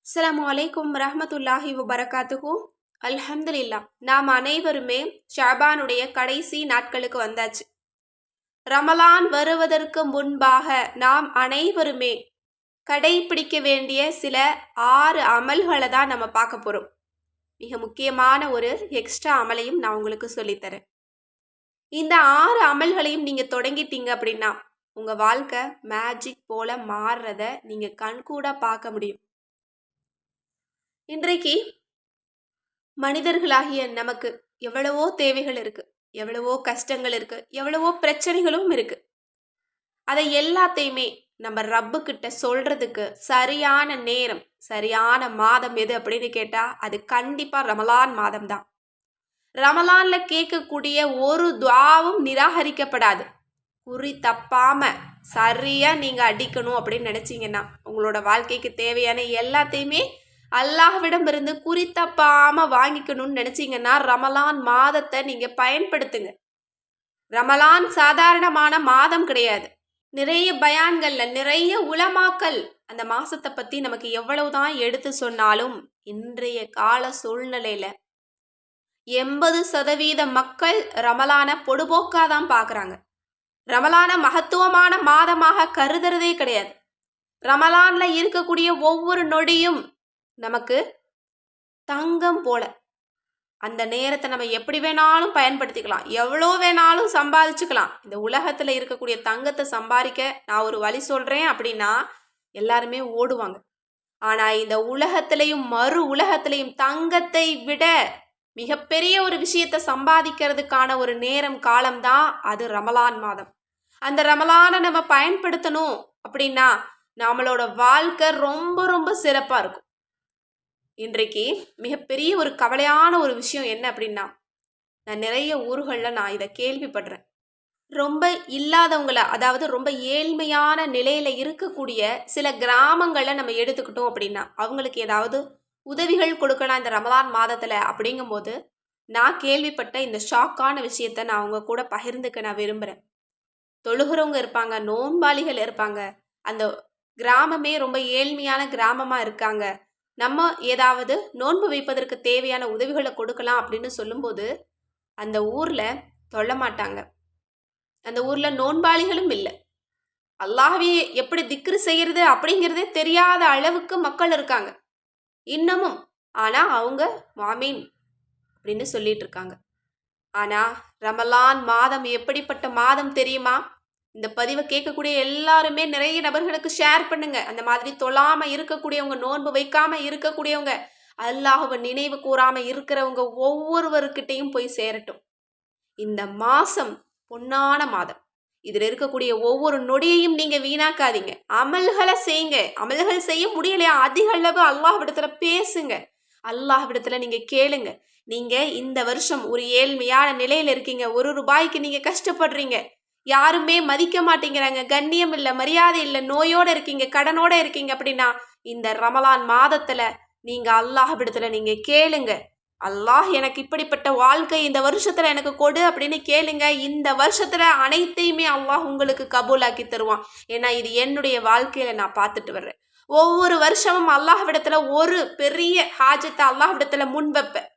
அஸ்ஸலாமு அலைக்கும் ரஹ்மத்துல்லாஹி வபரகாத்துஹு. அல்ஹம்துலில்லா, நாம் அனைவருமே ஷாபானுடைய கடைசி நாட்களுக்கு வந்தாச்சு. ரமலான் வருவதற்கு முன்பாக நாம் அனைவருமே கடைபிடிக்க வேண்டிய சில 6 அமல்களை தான் நம்ம பார்க்க போகிறோம். மிக முக்கியமான ஒரு எக்ஸ்ட்ரா அமலையும் நான் உங்களுக்கு சொல்லித்தரேன். இந்த 6 அமல்களையும் நீங்கள் தொடங்கிட்டீங்க அப்படின்னா உங்கள் வாழ்க்கை மேஜிக் போல மாறுறத நீங்கள் கண்கூட பார்க்க முடியும். இன்றைக்கு மனிதர்களாகிய நமக்கு எவ்வளவோ தேவைகள் இருக்கு, எவ்வளவோ கஷ்டங்கள் இருக்கு, எவ்வளவோ பிரச்சனைகளும் இருக்கு. அதை எல்லாத்தையுமே நம்ம ரப்பு கிட்ட சொல்றதுக்கு சரியான நேரம், சரியான மாதம் எது அப்படின்னு கேட்டா அது கண்டிப்பா ரமலான் மாதம் தான். ரமலான்ல கேட்கக்கூடிய ஒரு துஆவும் நிராகரிக்கப்படாது. குறி தப்பாம சரியா நீங்க அடிக்கணும் அப்படின்னு நினைச்சீங்கன்னா உங்களோட வாழ்க்கைக்கு தேவையான எல்லாத்தையுமே அல்லாஹ்விடம் இருந்து குறித்தப்பாம வாங்கிக்கணும்னு நினைச்சீங்கன்னா ரமலான் மாதத்தை நீங்க பயன்படுத்துங்க. ரமலான் சாதாரணமான மாதம் கிடையாது. நிறைய பயான்கள்ல நிறைய உலமாக்கள் அந்த மாசத்தை பத்தி நமக்கு எவ்வளவுதான் எடுத்து சொன்னாலும் இன்றைய கால சூழ்நிலையில 80% மக்கள் ரமலான பொடுபோக்காதான் பாக்குறாங்க. ரமலான மகத்துவமான மாதமாக கருதுறதே கிடையாது. ரமலான்ல இருக்கக்கூடிய ஒவ்வொரு நொடியும் நமக்கு தங்கம் போல. அந்த நேரத்தை நம்ம எப்படி வேணாலும் பயன்படுத்திக்கலாம், எவ்வளோ வேணாலும் சம்பாதிச்சுக்கலாம். இந்த உலகத்துல இருக்கக்கூடிய தங்கத்தை சம்பாதிக்க நான் ஒரு வழி சொல்றேன் அப்படின்னா எல்லாருமே ஓடுவாங்க. ஆனா இந்த உலகத்திலையும் மறு உலகத்திலையும் தங்கத்தை விட மிகப்பெரிய ஒரு விஷயத்தை சம்பாதிக்கிறதுக்கான ஒரு நேரம் காலம்தான் அது ரமலான் மாதம். அந்த ரமலானை நம்ம பயன்படுத்தணும் அப்படின்னா நம்மளோட வாழ்க்கை ரொம்ப ரொம்ப சிறப்பா இருக்கும். இன்றைக்கு மிகப்பெரிய ஒரு கவலையான ஒரு விஷயம் என்ன அப்படின்னா, நான் நிறைய ஊர்களில் நான் இதை கேள்விப்படுறேன். ரொம்ப இல்லாதவங்கள, அதாவது ரொம்ப ஏழ்மையான நிலையில இருக்கக்கூடிய சில கிராமங்களை நம்ம எடுத்துக்கிட்டோம் அப்படின்னா அவங்களுக்கு ஏதாவது உதவிகள் கொடுக்கலாம் இந்த ரமலான் மாதத்துல. அப்படிங்கும்போது நான் கேள்விப்பட்ட இந்த ஷாக்கான விஷயத்த நான் அவங்க கூட பகிர்ந்துக்க நான் விரும்புகிறேன். தொழுகிறவங்க இருப்பாங்க, நோன்பாளிகள் இருப்பாங்க, அந்த கிராமமே ரொம்ப ஏழ்மையான கிராமமா இருக்காங்க. நம்ம ஏதாவது நோன்பு வைப்பதற்கு தேவையான உதவிகளை கொடுக்கலாம் அப்படின்னு சொல்லும்போது அந்த ஊர்ல தொல்ல மாட்டாங்க. அந்த ஊர்ல நோன்பாளிகளும் இல்லை. அல்லாஹ்வை எப்படி திக்ரு செய்யறது அப்படிங்கிறதே தெரியாத அளவுக்கு மக்கள் இருக்காங்க இன்னமும். ஆனா அவங்க மாமீன் அப்படின்னு சொல்லிட்டு இருக்காங்க. ஆனா ரமலான் மாதம் எப்படிப்பட்ட மாதம் தெரியுமா? இந்த பதிவை கேட்கக்கூடிய எல்லாருமே நிறைய நபர்களுக்கு ஷேர் பண்ணுங்க. அந்த மாதிரி தொழாம இருக்கக்கூடியவங்க, நோன்பு வைக்காம இருக்கக்கூடியவங்க, அல்லாஹ்வை நினைவு கூறாம இருக்கிறவங்க ஒவ்வொருவருக்கிட்டையும் போய் சேரட்டும். இந்த மாசம் பொன்னான மாதம். இதுல இருக்கக்கூடிய ஒவ்வொரு நொடியையும் நீங்க வீணாக்காதீங்க. அமல்களை செய்யுங்க. அமல்கள் செய்ய முடியலையா அதிக அளவு அல்லாஹ்விடத்துல பேசுங்க. அல்லாஹ்விடத்துல நீங்க கேளுங்க. நீங்க இந்த வருஷம் ஒரு ஏழ்மையான நிலையில இருக்கீங்க, 1 ரூபாய்க்கு நீங்க கஷ்டப்படுறீங்க, யாருமே மதிக்க மாட்டேங்கிறாங்க, கண்ணியம் இல்லை, மரியாதை இல்லை, நோயோட இருக்கீங்க, கடனோட இருக்கீங்க அப்படின்னா இந்த ரமலான் மாதத்துல நீங்க அல்லாஹ்விடத்துல நீங்க கேளுங்க. அல்லாஹ் எனக்கு இப்படிப்பட்ட வாழ்க்கை இந்த வருஷத்துல எனக்கு கொடு அப்படின்னு கேளுங்க. இந்த வருஷத்துல அனைத்தையுமே அல்லாஹ் உங்களுக்கு கபூலாக்கி தருவான். ஏன்னா இது என்னுடைய வாழ்க்கையில நான் பார்த்துட்டு வர்றேன். ஒவ்வொரு வருஷமும் அல்லாஹ்விடத்துல ஒரு பெரிய ஹாஜத்தை அல்லாஹ்விடத்துல முன்வைப்பேன்.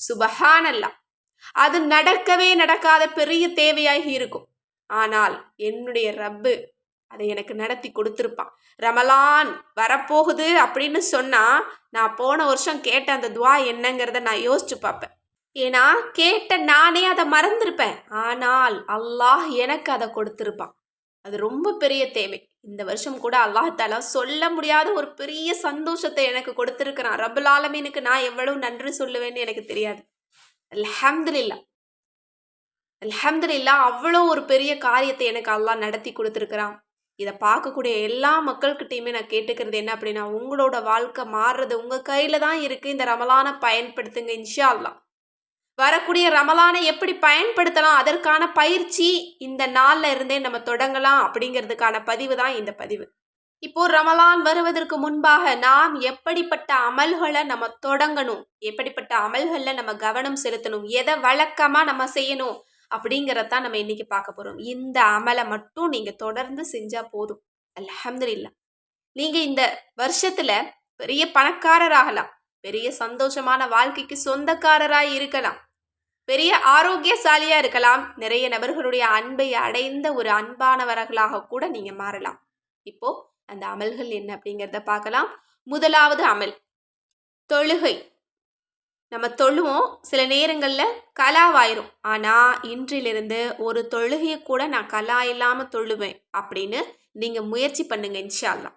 சுபஹானல்லாஹ், அது நடக்கவே நடக்காத பெரிய தேவையாகி இருக்கும். ஆனால் என்னுடைய ரப்பு அதை எனக்கு நடத்தி கொடுத்துருப்பான். ரமலான் வரப்போகுது அப்படின்னு சொன்னா நான் போன வருஷம் கேட்ட அந்த துவா என்னங்கிறத நான் யோசிச்சு பார்ப்பேன். ஏன்னா கேட்ட நானே அதை மறந்துருப்பேன். ஆனால் அல்லாஹ் எனக்கு அதை கொடுத்துருப்பான். அது ரொம்ப பெரிய தேவை. இந்த வருஷம் கூட அல்லாஹ் தாலா சொல்ல முடியாத ஒரு பெரிய சந்தோஷத்தை எனக்கு கொடுத்துருக்கிறான். ரப்புல் ஆலமீனுக்கு நான் எவ்வளவு நன்றி சொல்லுவேன்னு எனக்கு தெரியாது. அல்ஹம்துலில்லாஹ், அல்ஹம்துலில்லாஹ், அவ்வளோ ஒரு பெரிய காரியத்தை எனக்கு அல்லாஹ் நடத்தி கொடுத்துருக்கிறான். இதை பார்க்கக்கூடிய எல்லா மக்கள்கிட்டையுமே நான் கேட்டுக்கிறது என்ன அப்படின்னா, உங்களோட வாழ்க்கை மாறுறது உங்கள் கையில் தான் இருக்குது. இந்த ரமலானை பயன்படுத்துங்க. இன்ஷா அல்லாஹ் வரக்கூடிய ரமலானை எப்படி பயன்படுத்தலாம் அதற்கான பயிற்சி இந்த நாளில் இருந்தே நம்ம தொடங்கலாம் அப்படிங்கிறதுக்கான பதிவு தான் இந்த பதிவு. இப்போ ரமலான் வருவதற்கு முன்பாக நாம் எப்படிப்பட்ட அமல்களை நம்ம தொடங்கணும், எப்படிப்பட்ட அமல்களில் நம்ம கவனம் செலுத்தணும், எதை வழக்கமாக நம்ம செய்யணும் அப்படிங்கிறதான் நம்ம இன்னைக்கு பார்க்க போறோம். இந்த அமலை மட்டும் நீங்க தொடர்ந்து செஞ்சா போதும். அல்ஹம்துலில்லாஹ், நீங்க இந்த வருஷத்துல பெரிய பணக்காரராகலாம், பெரிய சந்தோஷமான வாழ்க்கைக்கு சொந்தக்காரராய் இருக்கலாம், பெரிய ஆரோக்கியசாலியா இருக்கலாம், நிறைய நபர்களுடைய அன்பை அடைந்த ஒரு அன்பானவர்களாக கூட நீங்க மாறலாம். இப்போ அந்த அமல்கள் என்ன அப்படிங்கிறத பார்க்கலாம். முதலாவது அமல் தொழுகை. நம்ம தொழுவோம், சில நேரங்களில் கலாவாயிரும். ஆனால் இன்றிலிருந்து ஒரு தொழுகையை கூட நான் கலா இல்லாமல் தொழுவேன் அப்படின்னு நீங்கள் முயற்சி பண்ணுங்க. இன்ஷா அல்லாஹ்.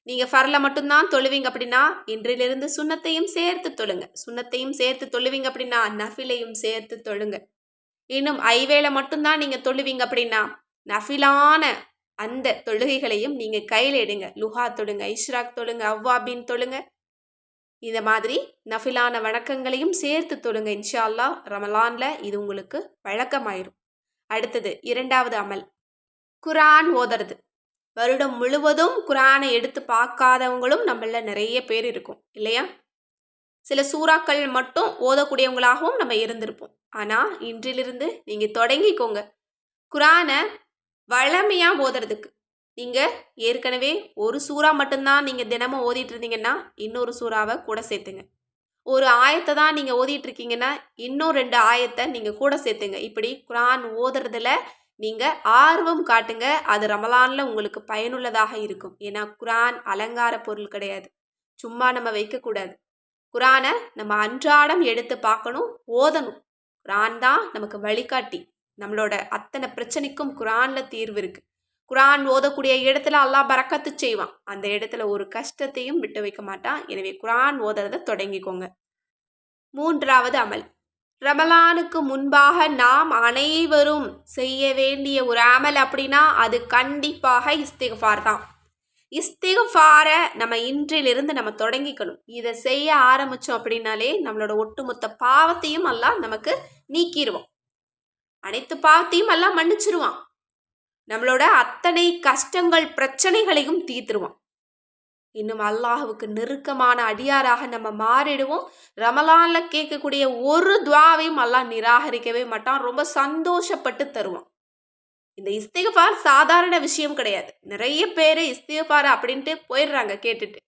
நீங்கள் ஃபர்ல மட்டும்தான் தொழுவீங்க அப்படின்னா இன்றிலிருந்து சுன்னத்தையும் சேர்த்து தொழுங்க. சுன்னத்தையும் சேர்த்து தொழுவீங்க அப்படின்னா நஃபிலையும் சேர்த்து தொழுங்க. இன்னும் ஐவேளை மட்டும்தான் நீங்கள் தொழுவீங்க அப்படின்னா நஃபிலான அந்த தொழுகைகளையும் நீங்கள் கையில் எடுங்க. லுஹா தொழுங்க, இஷ்ராக் தொழுங்க, அவ்வாபின் தொழுங்க. இந்த மாதிரி நஃபிலான வணக்கங்களையும் சேர்த்து தொழுங்க. இன்ஷா அல்லாஹ் ரமலான்ல இது உங்களுக்கு பழக்கமாயிரும். அடுத்தது இரண்டாவது அமல் குரான் ஓதுறது. வருடம் முழுவதும் குரானை எடுத்து பார்க்காதவங்களும் நம்மள நிறைய பேர் இருக்கும் இல்லையா? சில சூறாக்கள் மட்டும் ஓதக்கூடியவங்களாகவும் நம்ம இருந்திருப்போம். ஆனால் இன்றிலிருந்து நீங்கள் தொடங்கிக்கோங்க குரானை வளமையாக ஓதுறதுக்கு. நீங்கள் ஏற்கனவே ஒரு சூறா மட்டும்தான் நீங்கள் தினமும் ஓதிட்டு இருந்தீங்கன்னா இன்னொரு சூறாவை கூட சேர்த்துங்க. ஒரு ஆயத்தை தான் நீங்கள் ஓதிட்டு இருக்கீங்கன்னா இன்னும் 2 ஆயத்தை நீங்கள் கூட சேர்த்துங்க. இப்படி குரான் ஓதுறதுல நீங்கள் ஆர்வம் காட்டுங்க. அது ரமலானில் உங்களுக்கு பயனுள்ளதாக இருக்கும். ஏன்னா குரான் அலங்கார பொருள் கிடையாது, சும்மா நம்ம வைக்கக்கூடாது. குரானை நம்ம அன்றாடம் எடுத்து பார்க்கணும், ஓதணும். குரான் தான் நமக்கு வழிகாட்டி. நம்மளோட அத்தனை பிரச்சனைக்கும் குரானில் தீர்வு இருக்குது. குரான் ஓதக்கூடிய இடத்துல அல்லாஹ் பரக்கத்து செய்வான். அந்த இடத்துல ஒரு கஷ்டத்தையும் விட்டு வைக்க மாட்டான். எனவே குரான் ஓதுறத தொடங்கிக்கோங்க. மூன்றாவது அமல் ரமலானுக்கு முன்பாக நாம் அனைவரும் செய்ய வேண்டிய ஒரு அமல் அப்படின்னா அது கண்டிப்பாக இஸ்திக்ஃபார் தான். இஸ்திக்ஃபாரை நம்ம இன்றிலிருந்து நம்ம தொடங்கிக்கணும். இதை செய்ய ஆரம்பித்தோம் அப்படின்னாலே நம்மளோட ஒட்டுமொத்த பாவத்தையும் அல்லாஹ் நமக்கு நீக்கிடுவான். அனைத்து பாவத்தையும் எல்லாம் மன்னிச்சிருவான். நம்மளோட அத்தனை கஷ்டங்கள் பிரச்சனைகளையும் தீர்த்துருவான். இன்னும் அல்லாஹுவுக்கு நெருக்கமான அடியாராக நம்ம மாறிடுவோம். ரமலான்ல கேட்கக்கூடிய ஒரு துவாவையும் அல்லாஹ் நிராகரிக்கவே மாட்டான், ரொம்ப சந்தோஷப்பட்டு தருவான். இந்த இஸ்திக்ஃபார் சாதாரண விஷயம் கிடையாது. நிறைய பேர் இஸ்திக்ஃபார் அப்படின்ட்டு போயிடுறாங்க கேட்டுட்டு.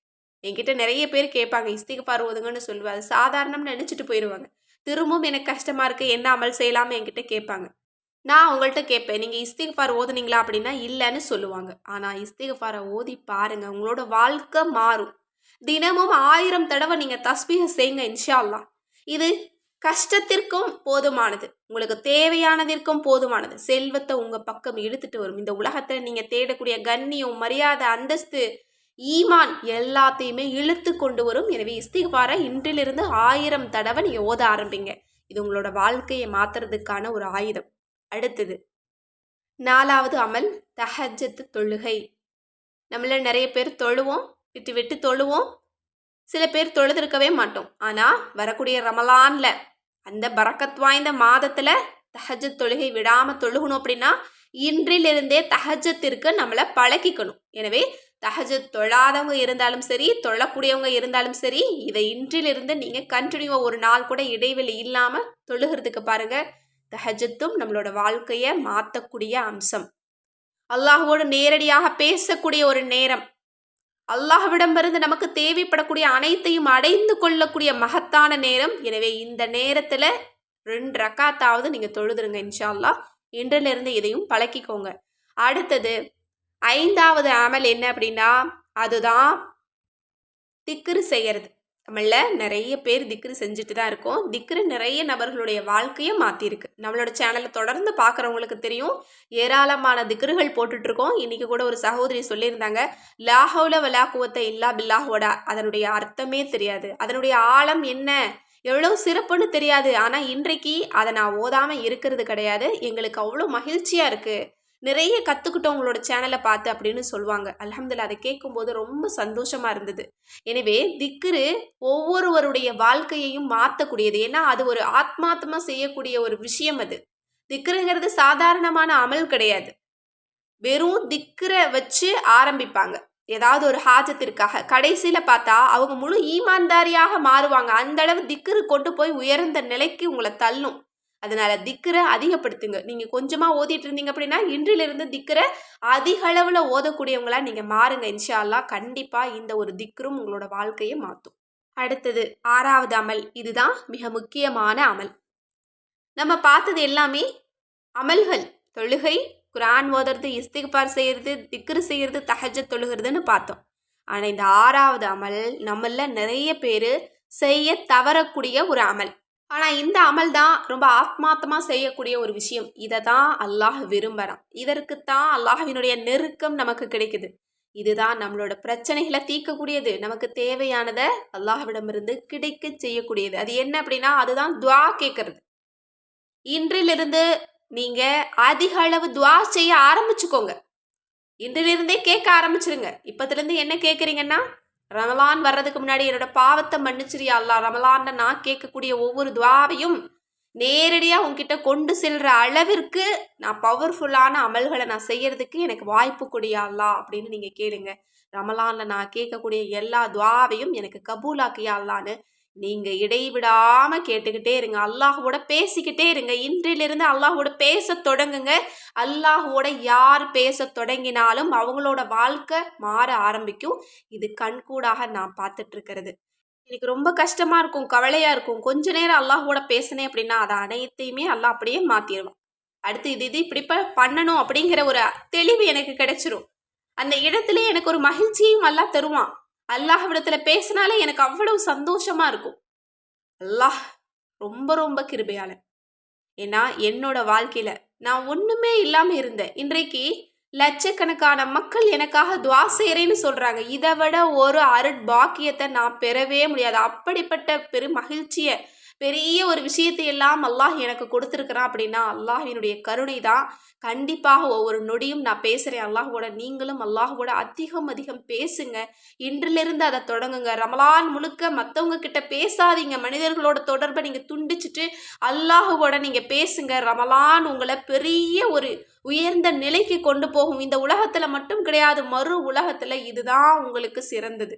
என்கிட்ட நிறைய பேர் கேட்பாங்க இஸ்திக்ஃபார் ஓதுங்கன்னு சொல்லுவேன். அது சாதாரணம்னு நினச்சிட்டு போயிடுவாங்க. திரும்பவும் எனக்கு கஷ்டமாக இருக்குது, என்ன அமல் செய்யலாமல் என்கிட்ட கேட்பாங்க. நான் உங்கள்கிட்ட கேட்பேன், நீங்கள் இஸ்திக்ஃபார் ஓதுனீங்களா அப்படின்னா இல்லைன்னு சொல்லுவாங்க. ஆனால் இஸ்திக்ஃபாரை ஓதி பாருங்கள், உங்களோட வாழ்க்கை மாறும். தினமும் 1000 தடவை நீங்கள் தஸ்பீஹ் செய்யுங்க. இன்ஷா அல்லாஹ் இது கஷ்டத்திற்கும் போதுமானது, உங்களுக்கு தேவையானதற்கும் போதுமானது. செல்வத்தை உங்கள் பக்கம் இழுத்துட்டு வரும். இந்த உலகத்தில் நீங்கள் தேடக்கூடிய கண்ணியம், மரியாதை, அந்தஸ்து, ஈமான் எல்லாத்தையுமே இழுத்து கொண்டு வரும். எனவே இஸ்திக்ஃபாரை இன்றிலிருந்து 1000 தடவை நீங்கள் ஓத ஆரம்பிங்க. இது உங்களோட வாழ்க்கையை மாற்றுறதுக்கான ஒரு ஆயுதம். அடுத்தது 4வது அமல் தஹஜ்ஜத் தொழுகை. நம்மள நிறைய பேர் தொழுவோம், விட்டு விட்டு தொழுவோம். சில பேர் தொழுதிருக்கவே மாட்டோம். ஆனால் வரக்கூடிய ரமலான்ல அந்த பரக்கத் வாய்ந்த மாதத்தில் தஹஜ்ஜத் தொழுகை விடாமல் தொழுகணும் அப்படின்னா இன்றிலிருந்தே தஹஜ்ஜத்திற்கு நம்மளை பழக்கிக்கணும். எனவே தஹஜ்ஜத் தொழாதவங்க இருந்தாலும் சரி, தொழக்கூடியவங்க இருந்தாலும் சரி, இதை இன்றிலிருந்து நீங்கள் கண்டினியூவாக ஒரு நாள் கூட இடைவெளி இல்லாமல் தொழுகிறதுக்கு பாருங்கள். தஹஜ்ஜத்தும் நம்மளோட வாழ்க்கையை மாற்றக்கூடிய அம்சம். அல்லாஹ்வோடு நேரடியாக பேசக்கூடிய ஒரு நேரம். அல்லாஹ்விடமிருந்து நமக்கு தேவைப்படக்கூடிய அனைத்தையும் அடைந்து கொள்ளக்கூடிய மகத்தான நேரம். எனவே இந்த நேரத்தில் 2 ரக்காத்தாவது நீங்கள் தொழுதுருங்க. இன்ஷா அல்லாஹ் இன்றிலிருந்து இதையும் பழக்கிக்கோங்க. அடுத்தது 5வது அமல் என்ன அப்படின்னா அதுதான் திக்ரு செய்கிறது. நம்மள நிறைய பேர் திக்ரு செஞ்சுட்டு தான் இருக்கோம். திக்ரு நிறைய நபர்களுடைய வாழ்க்கையை மாற்றிருக்கு. நம்மளோட சேனலை தொடர்ந்து பார்க்குறவங்களுக்கு தெரியும், ஏராளமான திக்ருகள் போட்டுட்ருக்கோம். இன்றைக்கி கூட ஒரு சகோதரி சொல்லியிருந்தாங்க, லா ஹவுல வலா குவத்த இல்லா பில்லாஹோட. அதனுடைய அர்த்தமே தெரியாது, அதனுடைய ஆழம் என்ன, எவ்வளோ சிறப்புன்னு தெரியாது. ஆனால் இன்றைக்கு அதை நான் ஓதாமல் இருக்கிறது கிடையாது. எங்களுக்கு அவ்வளோ மகிழ்ச்சியாக இருக்குது, நிறைய கற்றுக்கிட்டோம் உங்களோட சேனலை பார்த்து அப்படின்னு சொல்லுவாங்க. அல்ஹம்துலில்லாஹ், அதை கேட்கும்போது ரொம்ப சந்தோஷமாக இருந்தது. எனவே திக்ரு ஒவ்வொருவருடைய வாழ்க்கையையும் மாற்றக்கூடியது. ஏன்னா அது ஒரு ஆத்மார்த்தமாக செய்யக்கூடிய ஒரு விஷயம். அது திக்ருங்கிறது சாதாரணமான அமல் கிடையாது. வெறும் திக்ரை வச்சு ஆரம்பிப்பாங்க ஏதாவது ஒரு ஹாஜத்திற்காக. கடைசியில் பார்த்தா அவங்க முழு ஈமான்தாரியாக மாறுவாங்க. அந்த அளவு திக்ரு கொண்டு போய் உயர்ந்த நிலைக்கு உங்களை தள்ளும். அதனால திக்ரை அதிகப்படுத்துங்க. நீங்க கொஞ்சமா ஓதிட்டு இருந்தீங்க அப்படின்னா இன்றிலிருந்து திக்ரை அதிக அளவுல ஓதக்கூடியவங்களா நீங்க மாறுங்க. இன்ஷா அல்லாஹ் கண்டிப்பா இந்த ஒரு திக்ரும் உங்களோட வாழ்க்கையை மாற்றும். அடுத்தது 6வது அமல். இதுதான் மிக முக்கியமான அமல். நம்ம பார்த்தது எல்லாமே அமல்கள். தொழுகை, குர்ஆன் ஓதுறது, இஸ்திக்பார் செய்யறது, திக்ரு செய்யறது, தஹஜ்ஜத் தொழுகிறதுன்னு பார்த்தோம். ஆனா இந்த 6வது அமல் நம்மள நிறைய பேரு செய்ய தவறக்கூடிய ஒரு அமல். ஆனா இந்த அமல் தான் ரொம்ப ஆத்மார்த்தமா செய்யக்கூடிய ஒரு விஷயம். இதை தான் அல்லாஹ் விரும்புறான். இதற்குத்தான் அல்லாஹ்வினுடைய நெருக்கம் நமக்கு கிடைக்குது. இதுதான் நம்மளோட பிரச்சனைகளை தீர்க்கக்கூடியது. நமக்கு தேவையானதை அல்லாஹ்விடமிருந்து கிடைக்க செய்யக்கூடியது. அது என்ன அப்படின்னா அதுதான் துஆ கேட்கறது. இன்றிலிருந்து நீங்க அதிக அளவு துஆ செய்ய ஆரம்பிச்சுக்கோங்க. இன்றிலிருந்தே கேட்க ஆரம்பிச்சிருங்க. இப்பத்திலிருந்து என்ன கேட்குறீங்கன்னா, ரமலான் வர்றதுக்கு முன்னாடி என்னோட பாவத்தை மன்னிச்சிரியா அல்லாஹ். ரமலான்ல நான் கேட்கக்கூடிய ஒவ்வொரு துஆவையும் நேரடியாக உங்ககிட்ட கொண்டு செல்ற அளவிற்கு நான் பவர்ஃபுல்லான அமல்களை நான் செய்யறதுக்கு எனக்கு வாய்ப்பு கொடியா அல்லாஹ் அப்படின்னு நீங்க கேளுங்க. ரமலான்ல நான் கேட்கக்கூடிய எல்லா துஆவையும் எனக்கு கபூலாக்கியா அல்லான்னு நீங்க இடைவிடாம கேட்டுக்கிட்டே இருங்க. அல்லாஹ்வோட பேசிக்கிட்டே இருங்க. இன்றிலிருந்து அல்லாஹ்வோட பேச தொடங்குங்க. அல்லாஹ்வோட யார் பேச தொடங்கினாலும் அவங்களோட வாழ்க்கை மாற ஆரம்பிக்கும். இது கண்கூடாக நான் பார்த்துட்டு இருக்கிறது. எனக்கு ரொம்ப கஷ்டமா இருக்கும், கவலையா இருக்கும். கொஞ்ச நேரம் அல்லாஹ்வோட பேசினேன் அப்படின்னா அதை அனைத்தையுமே அல்லாஹ் அப்படியே மாத்திடுவான். அடுத்து இது இப்படி பண்ணணும் அப்படிங்கிற ஒரு தெளிவு எனக்கு கிடைச்சிரும். அந்த இடத்துல எனக்கு ஒரு மகிழ்ச்சியும் அல்லாஹ் தருவான். அல்லாஹ்விடத்துல பேசினாலே எனக்கு அவ்வளவு சந்தோஷமா இருக்கும். அல்லாஹ் ரொம்ப ரொம்ப கிருபையாளன். ஏன்னா என்னோட வாழ்க்கையில நான் ஒண்ணுமே இல்லாம இருந்தேன். இன்றைக்கு லட்சக்கணக்கான மக்கள் எனக்காக துஆ செய்கிறேன்னு சொல்றாங்க. இதை விட ஒரு அருட்பாக்கியத்தை நான் பெறவே முடியாது. அப்படிப்பட்ட பெரும் மகிழ்ச்சியை, பெரிய ஒரு விஷயத்தை எல்லாம் அல்லாஹ் எனக்கு கொடுத்துருக்கிறான் அப்படின்னா அல்லாஹ்வினுடைய கருணை தான். கண்டிப்பாக ஒவ்வொரு நொடியும் நான் பேசுகிறேன் அல்லாஹ்வோட. நீங்களும் அல்லாஹ்வோட அதிகம் பேசுங்க. இன்றிலிருந்து அதை தொடங்குங்க. ரமலான் முழுக்க மற்றவங்க கிட்ட பேசாதீங்க. மனிதர்களோட தொடர்பை நீங்கள் துண்டிச்சுட்டு அல்லாஹ்வோட நீங்கள் பேசுங்க. ரமலான் உங்களை பெரிய ஒரு உயர்ந்த நிலைக்கு கொண்டு போகும். இந்த உலகத்தில் மட்டும் கிடையாது, மறு உலகத்தில் இதுதான் உங்களுக்கு சிறந்தது.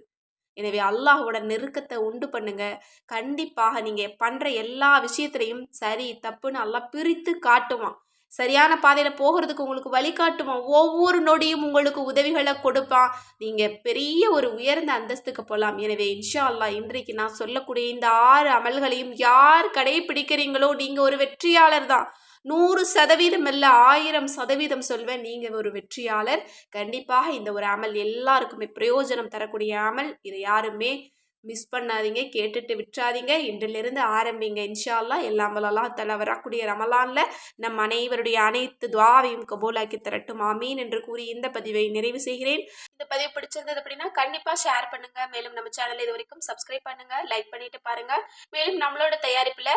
எனவே அல்லாஹ்வோட நெருக்கத்தை உண்டு பண்ணுங்க. கண்டிப்பாக நீங்கள் பண்ணுற எல்லா விஷயத்திலையும் சரி தப்புன்னு அல்லாஹ் பிரித்து காட்டுவான். சரியான பாதையில் போகிறதுக்கு உங்களுக்கு வழிகாட்டுவான். ஒவ்வொரு நொடியும் உங்களுக்கு உதவிகளை கொடுப்பான். நீங்கள் பெரிய ஒரு உயர்ந்த அந்தஸ்துக்கு போகலாம். எனவே இன்ஷா அல்லாஹ் இன்றைக்கு நான் சொல்லக்கூடிய இந்த 6 அமல்களையும் யார் கடைபிடிக்கிறீங்களோ நீங்கள் ஒரு வெற்றியாளர் தான். 100% அல்ல, 1000% சொல்வேன், நீங்கள் ஒரு வெற்றியாளர். கண்டிப்பாக இந்த ஒரு அமல் எல்லாருக்குமே பிரயோஜனம் தரக்கூடிய அமல். இதை யாருமே மிஸ் பண்ணாதீங்க, கேட்டுட்டு விட்டுறாதீங்க. இன்றிலிருந்து ஆரம்பிங்க. இன்ஷா அல்லாஹ் எல்லாம் வல்ல அல்லாஹ் தஆலா வரக்கூடிய ரமலானில் நம் அனைவருடைய அனைத்து துஆவையும் கபூலாக்கி தரட்டும். ஆமீன் என்று கூறி இந்த பதிவை நிறைவு செய்கிறேன். இந்த பதிவு பிடிச்சிருந்தது அப்படின்னா கண்டிப்பாக ஷேர் பண்ணுங்க. மேலும் நம்ம சேனல் இது வரைக்கும் சப்ஸ்கிரைப் பண்ணுங்க, லைக் பண்ணிட்டு பாருங்க. மேலும் நம்மளோட தயாரிப்பில்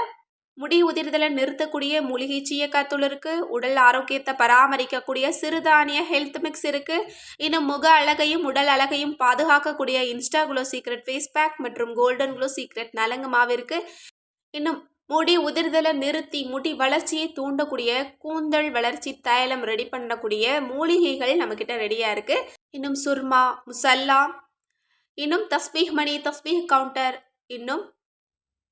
முடி உதிர்தலை நிறுத்தக்கூடிய மூலிகை சீயக்காத்தூள் இருக்குது. உடல் ஆரோக்கியத்தை பராமரிக்கக்கூடிய சிறுதானிய ஹெல்த் மிக்ஸ் இருக்குது. இன்னும் முக அழகையும் உடல் அழகையும் பாதுகாக்கக்கூடிய insta glow secret face pack மற்றும் கோல்டன் க்ளோ சீக்ரெட் நலங்கு மாவு இருக்குது. இன்னும் முடி உதிர்தலை நிறுத்தி முடி வளர்ச்சியை தூண்டக்கூடிய கூந்தல் வளர்ச்சி தைலம் ரெடி பண்ணக்கூடிய மூலிகைகள் நம்மக்கிட்ட ரெடியாக இருக்குது. இன்னும் சுர்மா, முசல்லா, இன்னும் தஸ்பீஹ் மணி, தஸ்பீஹ் கவுண்டர், இன்னும்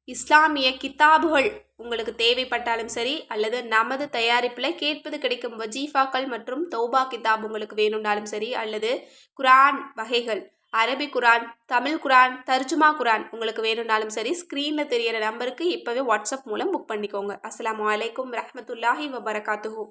இஸ்லாமிய கிதாபுகள் உங்களுக்கு தேவைப்பட்டாலும் சரி, அல்லது நமது தயாரிப்பில் கேட்பது கிடைக்கும் வஜீஃபாக்கள் மற்றும் தௌபா கிதாப் உங்களுக்கு வேணும்னாலும் சரி, அல்லது குரான் வகைகள், அரபி குரான், தமிழ் குரான், தர்ஜுமா குரான் உங்களுக்கு வேணும்னாலும் சரி, ஸ்க்ரீனில் தெரியிற நம்பருக்கு இப்போவே வாட்ஸ்அப் மூலம் புக் பண்ணிக்கோங்க. அஸ்ஸலாமு அலைக்கும் ரஹ்மத்துல்லாஹி வபரகாத்துஹு.